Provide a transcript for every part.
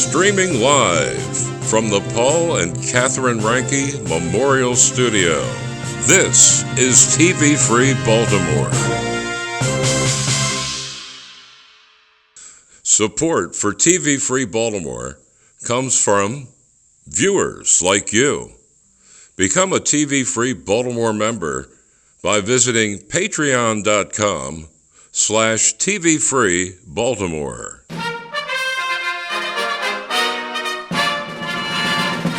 Streaming live from the Paul and Catherine Ranke Memorial Studio. This is TV Free Baltimore. Support for TV Free Baltimore comes from viewers like you. Become a TV Free Baltimore member by visiting patreon.com/TV Free Baltimore.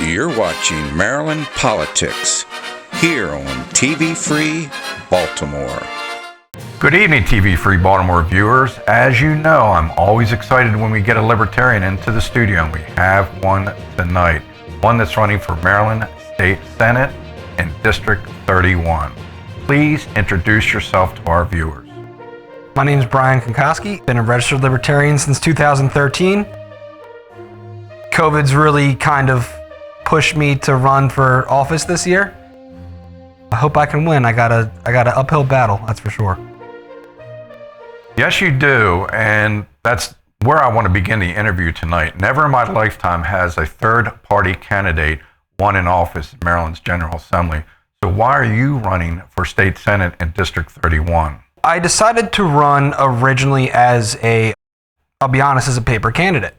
You're watching Maryland Politics here on TV Free Baltimore. Good evening, TV Free Baltimore viewers. As you know, I'm always excited when we get a libertarian into the studio, and we have one tonight. One that's running for Maryland State Senate in District 31. Please introduce yourself to our viewers. My name is Brian Kunkoski. Been a registered libertarian since 2013. COVID's really kind of pushed me to run for office this year. I hope I can win. I got an uphill battle, that's for sure. Yes, you do, and that's where I want to begin the interview tonight. Never in my lifetime has a third-party candidate won in office in Maryland's General Assembly. So why are you running for State Senate in District 31? I decided to run originally as I'll be honest, as a paper candidate.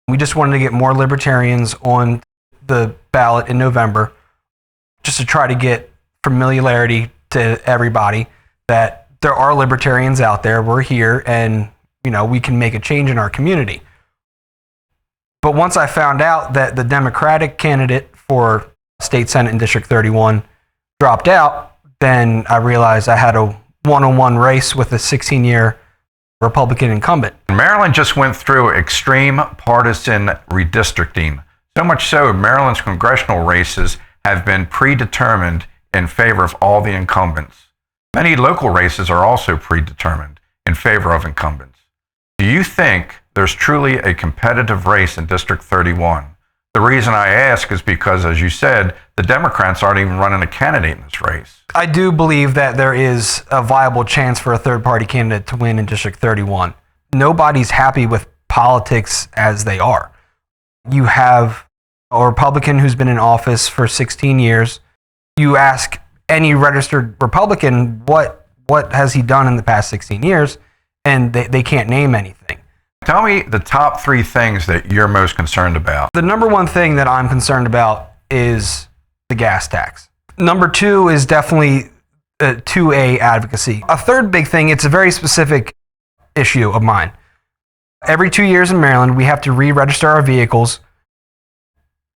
We just wanted to get more libertarians on the ballot in November, just to try to get familiarity to everybody that there are libertarians out there. We're here, and we can make a change in our community. But once I found out that the Democratic candidate for State Senate in District 31 dropped out, then I realized I had a one-on-one race with a 16-year Republican incumbent. Maryland just went through extreme partisan redistricting. So much so, Maryland's congressional races have been predetermined in favor of all the incumbents. Many local races are also predetermined in favor of incumbents. Do you think there's truly a competitive race in District 31? The reason I ask is because, as you said, the Democrats aren't even running a candidate in this race. I do believe that there is a viable chance for a third-party candidate to win in District 31. Nobody's happy with politics as they are. You have a Republican who's been in office for 16 years. You ask any registered Republican, what has he done in the past 16 years? And they can't name anything. Tell me the top three things that you're most concerned about. The number one thing that I'm concerned about is the gas tax. Number two is definitely 2A advocacy. A third big thing, it's a very specific issue of mine. Every 2 years in Maryland, we have to re-register our vehicles,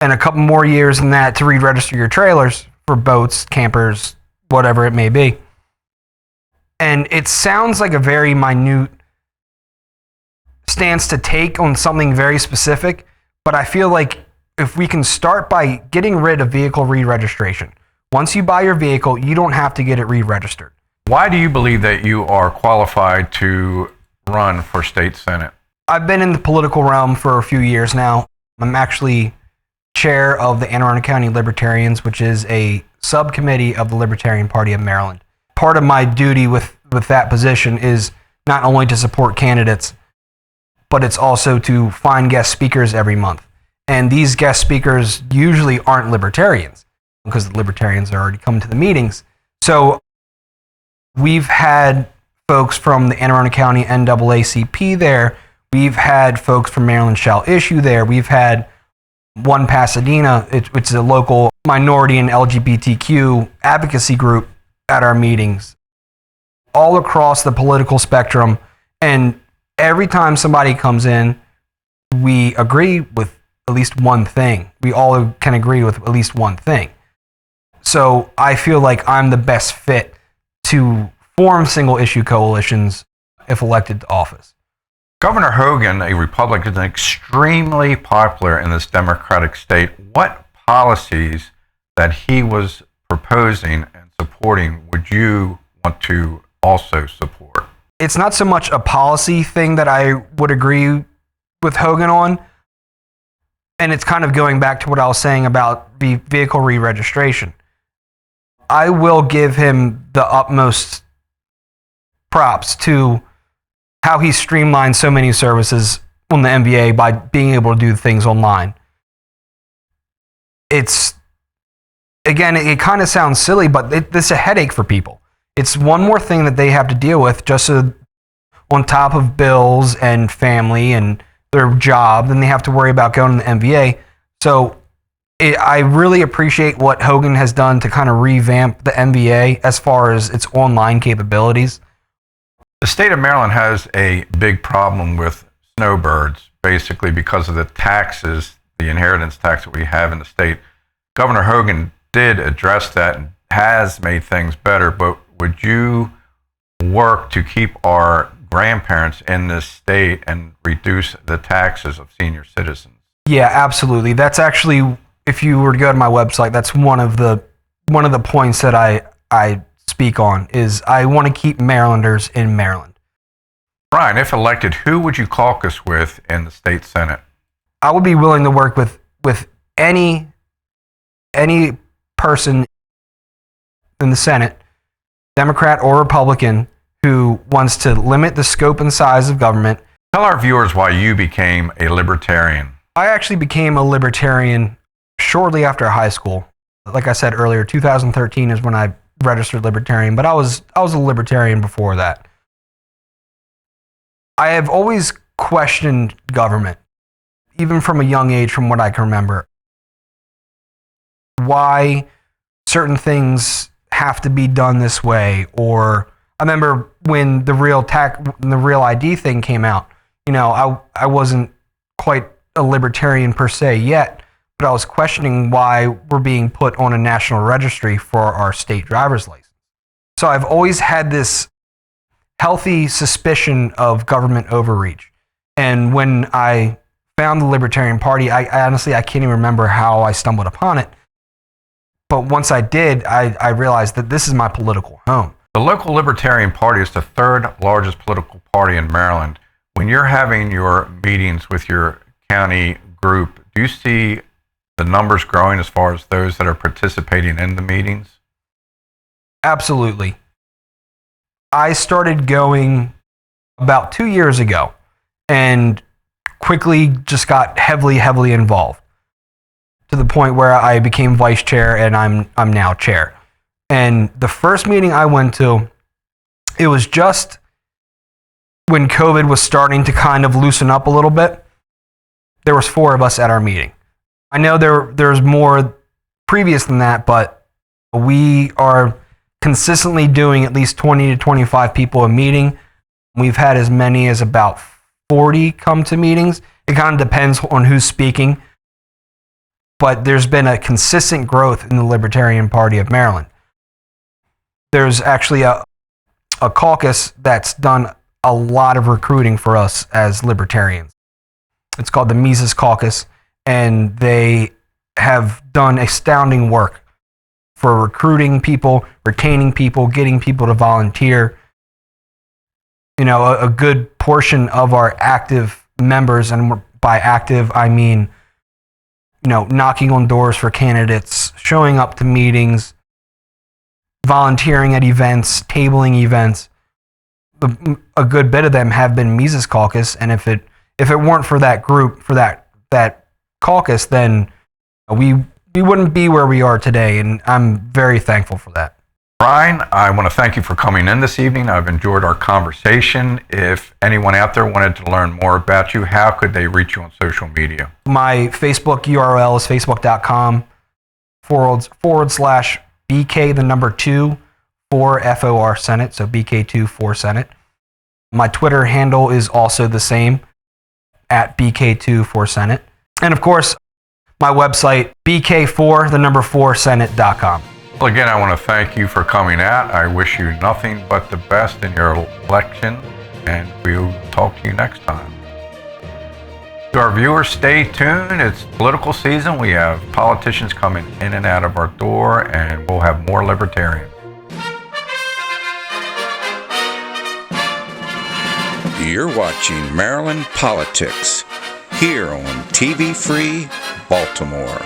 and a couple more years than that to re-register your trailers for boats, campers, whatever it may be. And it sounds like a very minute stance to take on something very specific, but I feel like if we can start by getting rid of vehicle re-registration. Once you buy your vehicle, you don't have to get it re-registered. Why do you believe that you are qualified to run for State Senate? I've been in the political realm for a few years now. I'm actually chair of the Anne Arundel County Libertarians, which is a subcommittee of the Libertarian Party of Maryland. Part of my duty with that position is not only to support candidates, but it's also to find guest speakers every month. And these guest speakers usually aren't libertarians, because the libertarians are already coming to the meetings. So we've had folks from the Anne Arundel County NAACP there. We've had folks from Maryland Shall Issue there. We've had One Pasadena, which is a local minority and LGBTQ advocacy group, at our meetings, all across the political spectrum. And every time somebody comes in, we agree with at least one thing. We all can agree with at least one thing. So I feel like I'm the best fit to form single issue coalitions if elected to office. Governor Hogan, a Republican, is extremely popular in this Democratic state. What policies that he was proposing and supporting would you want to also support? It's not so much a policy thing that I would agree with Hogan on, and it's kind of going back to what I was saying about the vehicle re-registration. I will give him the utmost props to how he streamlined so many services on the NBA by being able to do things online. It's, again, it kind of sounds silly, but it's a headache for people. It's one more thing that they have to deal with just on top of bills and family and their job. Then they have to worry about going to the NBA. So I really appreciate what Hogan has done to kind of revamp the NBA as far as its online capabilities. The state of Maryland has a big problem with snowbirds, basically because of the taxes, the inheritance tax that we have in the state. Governor Hogan did address that and has made things better, but would you work to keep our grandparents in this state and reduce the taxes of senior citizens? Yeah, absolutely. That's actually, if you were to go to my website, that's one of the points that I speak on, is I want to keep Marylanders in Maryland. Brian, if elected, who would you caucus with in the state Senate? I would be willing to work with any person in the Senate, Democrat or Republican, who wants to limit the scope and size of government. Tell our viewers why you became a libertarian. I actually became a libertarian shortly after high school. Like I said earlier, 2013 is when I registered libertarian, but I was a libertarian before that. I have always questioned government, even from a young age, from what I can remember. Why certain things have to be done this way, or I remember when the real ID thing came out. I wasn't quite a libertarian per se yet, but I was questioning why we're being put on a national registry for our state driver's license. So I've always had this healthy suspicion of government overreach. And when I found the Libertarian Party, I honestly can't even remember how I stumbled upon it. But once I did, I realized that this is my political home. The local Libertarian Party is the third largest political party in Maryland. When you're having your meetings with your county group, do you see the numbers growing as far as those that are participating in the meetings? Absolutely. I started going about 2 years ago and quickly just got heavily involved to the point where I became vice chair and I'm now chair. And the first meeting I went to, it was just when COVID was starting to kind of loosen up a little bit. There was 4 of us at our meeting. I know there's more previous than that, but we are consistently doing at least 20 to 25 people a meeting. We've had as many as about 40 come to meetings. It kind of depends on who's speaking, but there's been a consistent growth in the Libertarian Party of Maryland. There's actually a caucus that's done a lot of recruiting for us as libertarians. It's called the Mises Caucus, and they have done astounding work for recruiting people, retaining people, getting people to volunteer. A good portion of our active members, and by active I mean, knocking on doors for candidates, showing up to meetings, volunteering at events, tabling events. A good bit of them have been Mises Caucus, and if it weren't for that group, for that caucus, then we wouldn't be where we are today, and I'm very thankful for that. Brian, I want to thank you for coming in this evening. I've enjoyed our conversation. If anyone out there wanted to learn more about you, how could they reach you on social media? My Facebook URL is facebook.com/BK, the number 2, 4 FOR Senate, so BK2 4 Senate. My Twitter handle is also the same, at BK2 4 Senate. And of course, my website, BK4, the number 4 Senate.com. Well, again, I want to thank you for coming out. I wish you nothing but the best in your election, and we'll talk to you next time. To our viewers, stay tuned. It's political season. We have politicians coming in and out of our door, and we'll have more libertarians. You're watching Maryland Politics here on TV Free Baltimore.